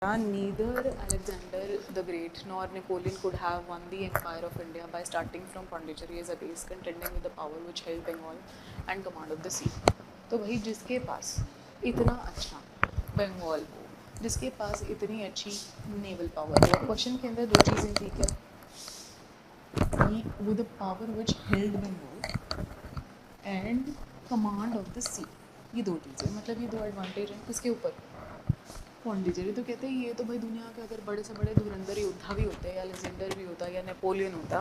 Neither Alexander the Great nor Napoleon could have won the empire of India by starting from Pondicherry as a base, contending with the power which held Bengal and command of the sea. तो भाई जिसके पास इतना अच्छा बंगाल हो, जिसके पास इतनी अच्छी naval power हो, क्वेश्चन के अंदर दो चीज़ें थी क्या, with the power which held Bengal and command of the sea, ये दो चीज़ें, मतलब ये दो एडवांटेज हैं किसके ऊपर, पौंडीचेरी। तो कहते हैं ये तो भाई दुनिया के अगर बड़े से बड़े धुरंधर योद्धा भी होते या अलेक्जेंडर भी होता या नेपोलियन होता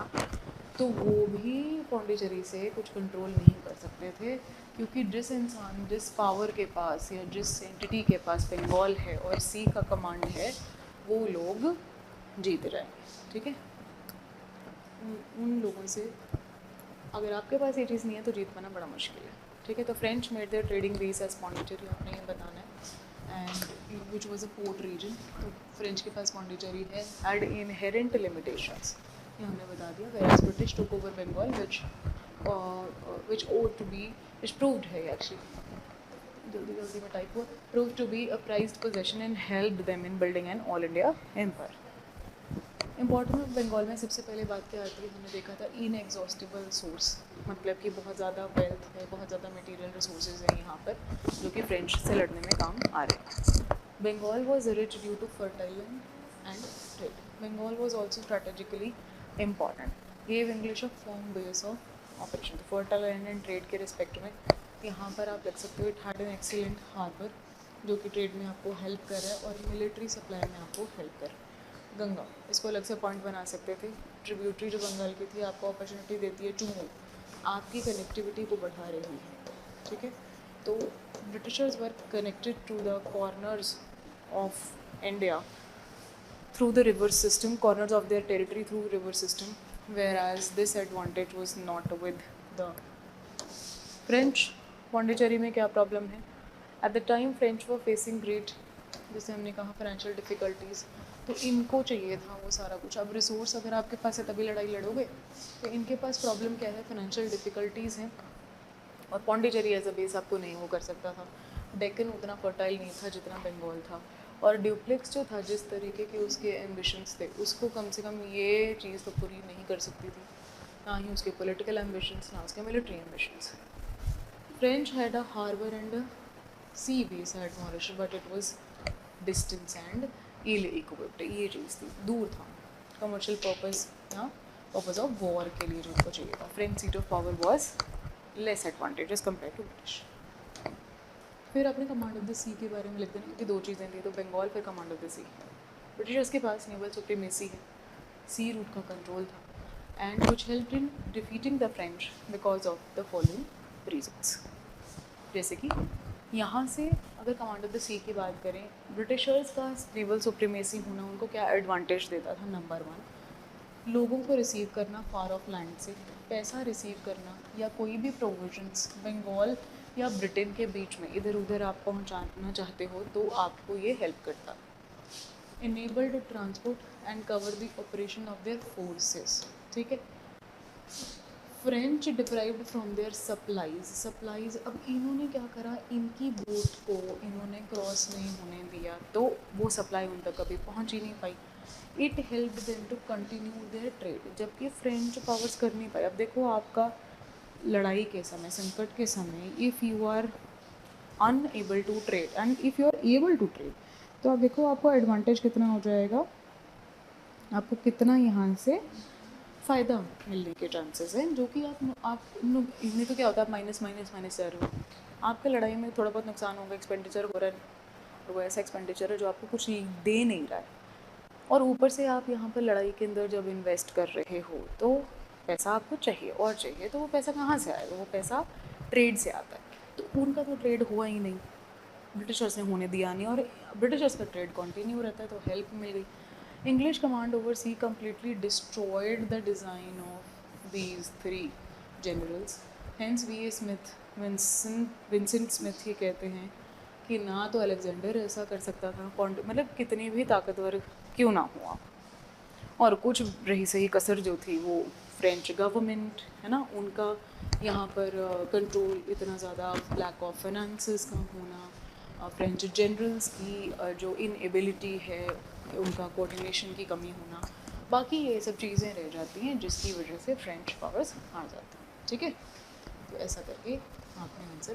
तो वो भी पौंडीचेरी से कुछ कंट्रोल नहीं कर सकते थे, क्योंकि जिस इंसान जिस पावर के पास या जिस एंटिटी के पास बंगाल है और सी का कमांड है वो लोग जीत जाएंगे। ठीक है, उन लोगों से अगर आपके पास ये चीज़ नहीं है तो जीत पाना बड़ा मुश्किल है। ठीक है, तो French made their trading base as Pondicherry, आपने ये बताना है, and which was a port region. तो फ्रेंच के पास पौंडीचेरी है, हैड इनहेरेंट लिमिटेशंस, ये हमने बता दिया। Whereas British took over Bengal which ought to be, which proved है एक्चुअली, जल्दी जल्दी में टाइप हुआ, proved to be a prized possession and helped them in building an all India empire। Important of Bengal में सबसे पहले बात क्या आती है, हमने देखा था इनएग्जॉस्टिबल सोर्स, मतलब कि बहुत ज़्यादा वेल्थ है, बहुत ज़्यादा मटेरियल रिसोर्सेज हैं यहाँ पर जो कि फ्रेंच से लड़ने में काम आ रहे हैं। Bengal was rich due to fertile land and trade. Bengal was also strategically important, gave English a form base of operation. तो फर्टाइल लैंड एंड ट्रेड के रिस्पेक्ट में यहाँ पर आप लिख सकते हो it had an excellent harbour, जो कि ट्रेड में आपको हेल्प कर रहा है और मिलिट्री सप्लाई में आपको हेल्प कर रहा है। गंगा, इसको अलग से पॉइंट बना सकते थे, ट्रिब्यूटरी जो बंगाल की थी आपको अपॉर्चुनिटी देती है टू मूव, आपकी कनेक्टिविटी को बढ़ा रही है। ठीक है, तो Britishers were connected to the corners of India through the river system, corners of their territory through river system, whereas this advantage was not with the French। Pondicherry में क्या प्रॉब्लम है, at the time French were facing great, जैसे हमने कहा, financial difficulties, तो इनको चाहिए था वो सारा कुछ। अब रिसोर्स अगर आपके पास है तभी लड़ाई लड़ोगे, तो इनके पास प्रॉब्लम क्या है, फाइनेंशियल डिफ़िकल्टीज़ हैं, और पौंडीचेरी एज अ बेस आपको नहीं वो कर सकता था। डेक्कन उतना फर्टाइल नहीं था जितना बंगाल था, और ड्यूप्लेक्स जो था जिस तरीके के उसके एम्बिशंस थे उसको कम से कम ये चीज़ तो पूरी नहीं कर सकती थी, ना ही उसके पॉलिटिकल एम्बिशंस ना उसके military ambitions. French had a harbour and a sea base at Mauritius, but it was distance and ill equipped, ये चीज़ थी, दूर था, कमर्शियल पर्पस या पर्पस ऑफ वॉर के लिए जो उसको चाहिए था। French seat of power was less advantages compare to British. फिर अपने कमांड ऑफ द सी के बारे में लिख देना, क्योंकि दो चीज़ें थी, तो बंगाल फिर command of the sea. Britishers के पास नेवल सुप्रीमेसी है, सी रूट का कंट्रोल था, and which helped in defeating the French because of the following reasons. जैसे कि यहाँ से अगर कमांड ऑफ द सी की बात करें, ब्रिटिशर्स का नेवल सुप्रीमेसी होना उनको क्या एडवांटेज देता था, नंबर वन, लोगों को रिसीव करना फार ऑफ लैंड से, पैसा रिसीव करना या कोई भी प्रोविजंस बंगाल या ब्रिटेन के बीच में इधर उधर आप पहुंचाना चाहते हो तो आपको ये हेल्प करता। Enabled transport and cover the operation of their forces. ठीक है, French deprived from their supplies. अब इन्होंने क्या करा, इनकी बोट को इन्होंने क्रॉस नहीं होने दिया तो वो सप्लाई उन तक कभी पहुंच ही नहीं पाई। It help them to continue their trade, जबकि फ्रेंच पावर्स कर नहीं पाए। अब देखो आपका लड़ाई के समय, संकट के समय, if you are unable to trade and if you are able to trade, तो आप देखो आपको एडवांटेज कितना हो जाएगा, आपको कितना यहाँ से फ़ायदा मिलने के चांसेस हैं, जो कि आप नहीं तो क्या होता है, आप माइनस माइनस माइनस जा रहे हो, आपके लड़ाई में थोड़ा बहुत नुकसान होगा, एक्सपेंडिचर हो रहा है, और वो ऐसा एक्सपेंडिचर है जो आपको कुछ नहीं दे नहीं रहा है, और ऊपर से आप यहाँ पर लड़ाई के अंदर जब इन्वेस्ट कर रहे हो तो पैसा आपको चाहिए और चाहिए, तो वो पैसा कहाँ से आएगा, वो पैसा ट्रेड से आता है, तो उनका तो ट्रेड हुआ ही नहीं, ब्रिटिशर्स ने होने दिया नहीं, और ब्रिटिशर्स का ट्रेड कंटिन्यू रहता है, तो हेल्प मिल गई। English command over sea completely destroyed the design of these three generals. Hence V.A. Smith, Vincent Smith ये कहते हैं कि ना तो अलेक्जेंडर ऐसा कर सकता था, मतलब कितने भी ताकतवर क्यों ना हुआ, और कुछ रही सही कसर जो थी वो फ्रेंच गवर्नमेंट है ना, उनका यहाँ पर कंट्रोल इतना ज़्यादा, लैक ऑफ फाइनेंसेस का होना, फ्रेंच जनरल्स की जो इनएबिलिटी है, उनका कोऑर्डिनेशन की कमी होना, बाकी ये सब चीज़ें रह जाती हैं जिसकी वजह से फ्रेंच पावर्स हार जाते हैं। ठीक है, तो ऐसा करके आपने आंसर